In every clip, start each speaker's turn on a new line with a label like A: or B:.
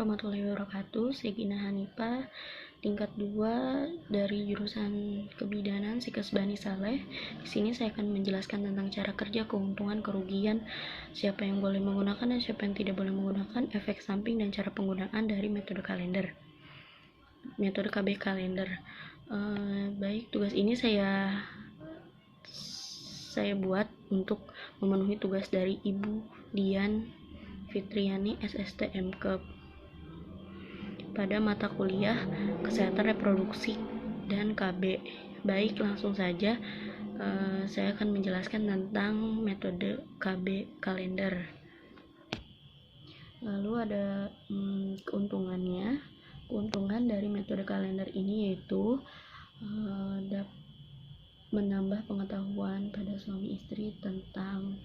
A: warahmatullahi wabarakatuh. Saya Gina Hanifah, tingkat 2 dari jurusan Kebidanan Sikas Bani Saleh. Di sini saya akan menjelaskan tentang cara kerja, keuntungan, kerugian, siapa yang boleh menggunakan dan siapa yang tidak boleh menggunakan, efek samping dan cara penggunaan dari metode kalender. Metode KB kalender. Baik, tugas ini saya buat untuk memenuhi tugas dari Ibu Dian Fitriani SSTMK pada mata kuliah Kesehatan Reproduksi dan KB. Baik, langsung saja saya akan menjelaskan tentang metode KB kalender. Lalu ada keuntungannya. Keuntungan dari metode kalender ini yaitu menambah pengetahuan pada suami istri tentang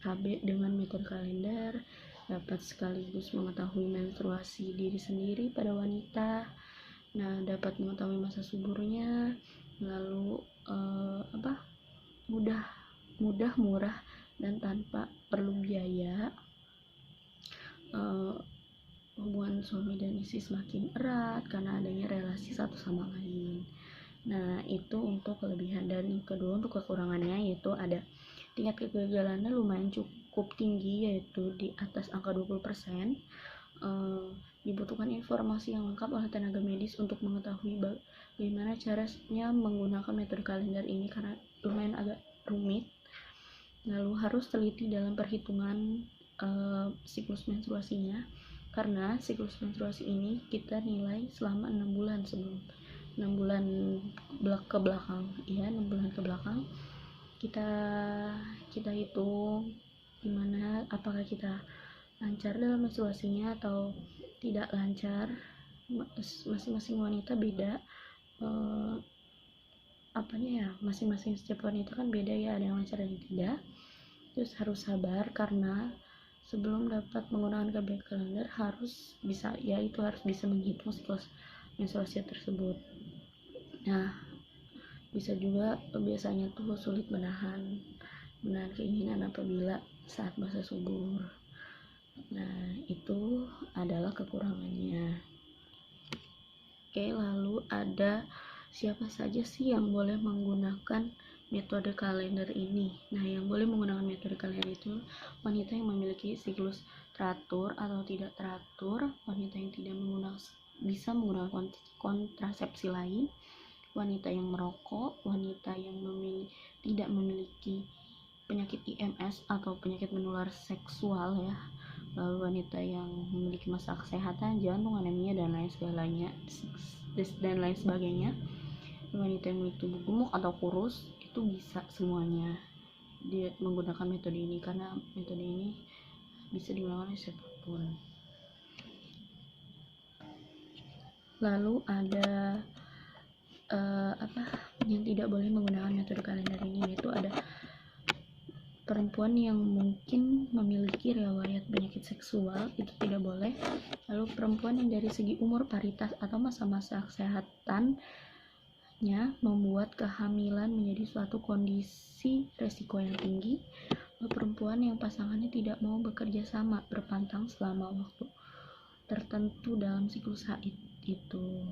A: KB dengan metode kalender, dapat sekaligus mengetahui menstruasi diri sendiri pada wanita. Nah, dapat mengetahui masa suburnya, lalu mudah, murah, dan tanpa perlu biaya. Hubungan suami dan istri semakin erat karena adanya relasi satu sama lain. Nah, itu untuk kelebihan. Dan yang kedua, untuk kekurangannya yaitu ada tingkat kegagalannya lumayan cukup tinggi, yaitu di atas angka 20%. Dibutuhkan informasi yang lengkap oleh tenaga medis untuk mengetahui bagaimana caranya menggunakan metode kalender ini karena lumayan agak rumit. Lalu harus teliti dalam perhitungan siklus menstruasinya, karena siklus menstruasi ini kita nilai selama 6 bulan sebelum 6 bulan ke belakang, 6 bulan ke belakang kita hitung gimana, apakah kita lancar dalam menstruasinya atau tidak lancar. Masing-masing wanita beda, masing-masing setiap wanita kan beda ya, ada yang lancar dan tidak. Terus harus sabar karena sebelum dapat menggunakan KB kalender harus bisa menghitung siklus menstruasi tersebut. Nah, bisa juga biasanya tuh sulit menahan keinginan apabila saat masa subur. Nah, itu adalah kekurangannya. Oke, lalu ada siapa saja sih yang boleh menggunakan metode kalender ini? Nah, yang boleh menggunakan metode kalender itu wanita yang memiliki siklus teratur atau tidak teratur, wanita yang bisa menggunakan kontrasepsi lain, wanita yang merokok, wanita yang tidak memiliki penyakit IMS atau penyakit menular seksual ya, lalu wanita yang memiliki masalah kesehatan, jantung, anemia dan lain sebagainya, wanita yang memiliki tubuh gemuk atau kurus, itu bisa semuanya dia menggunakan metode ini karena metode ini bisa digunakan oleh siapapun. Lalu ada yang tidak boleh menggunakan metode kalender ini, yaitu ada perempuan yang mungkin memiliki riwayat penyakit seksual, itu tidak boleh. Lalu perempuan yang dari segi umur paritas atau masa-masa kesehatannya membuat kehamilan menjadi suatu kondisi resiko yang tinggi. Lalu perempuan yang pasangannya tidak mau bekerja sama berpantang selama waktu tertentu dalam siklus haid itu.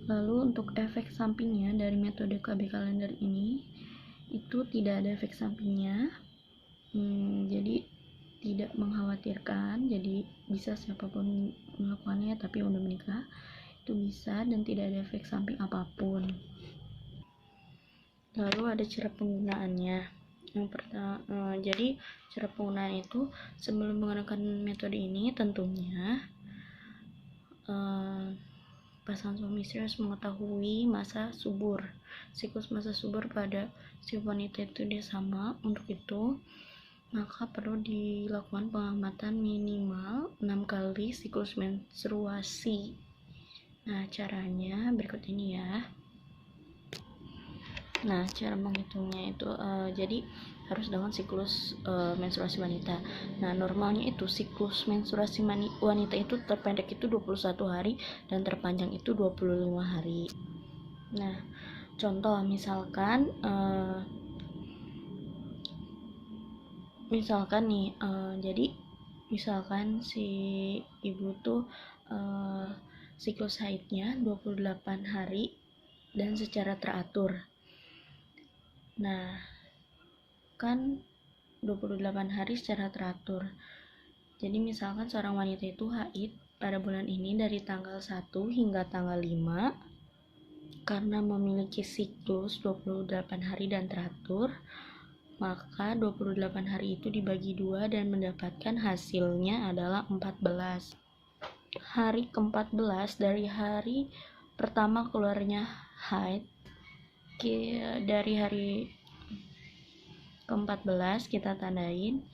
A: Lalu untuk efek sampingnya dari metode KB kalender ini itu tidak ada efek sampingnya, jadi tidak mengkhawatirkan, jadi bisa siapapun melakukannya, tapi udah menikah itu bisa dan tidak ada efek samping apapun. Lalu ada cara penggunaannya. Yang pertama, jadi cara penggunaan itu sebelum menggunakan metode ini tentunya pasangan suami istri harus mengetahui masa subur, siklus masa subur pada si wanita itu dia sama. Untuk itu maka perlu dilakukan pengamatan minimal 6 kali siklus menstruasi. Nah, caranya berikut ini ya. Nah, cara menghitungnya itu jadi harus dengan siklus menstruasi wanita. Nah, normalnya itu siklus menstruasi wanita itu terpendek itu 21 hari dan terpanjang itu 25 hari. Nah, contoh misalkan misalkan nih, jadi misalkan si ibu tuh siklus haidnya 28 hari dan secara teratur. Nah, kan 28 hari secara teratur. Jadi misalkan seorang wanita itu haid pada bulan ini dari tanggal 1 hingga tanggal 5 karena memiliki siklus 28 hari dan teratur, maka 28 hari itu dibagi 2 dan mendapatkan hasilnya adalah 14. Hari ke-14 dari hari pertama keluarnya haid, dari hari ke-14 kita tandain,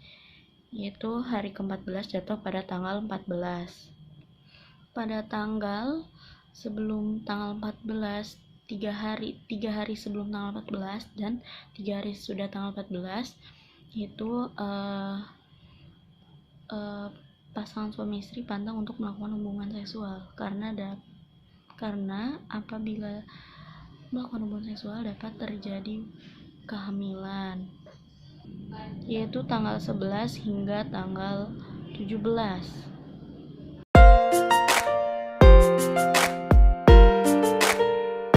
A: yaitu hari ke-14 jatuh pada tanggal 14. Pada tanggal sebelum tanggal 14, 3 hari sebelum tanggal 14 dan 3 hari sudah tanggal 14, itu pasangan suami istri pantang untuk melakukan hubungan seksual karena apabila melakukan hubungan seksual dapat terjadi kehamilan, yaitu tanggal 11 hingga tanggal 17.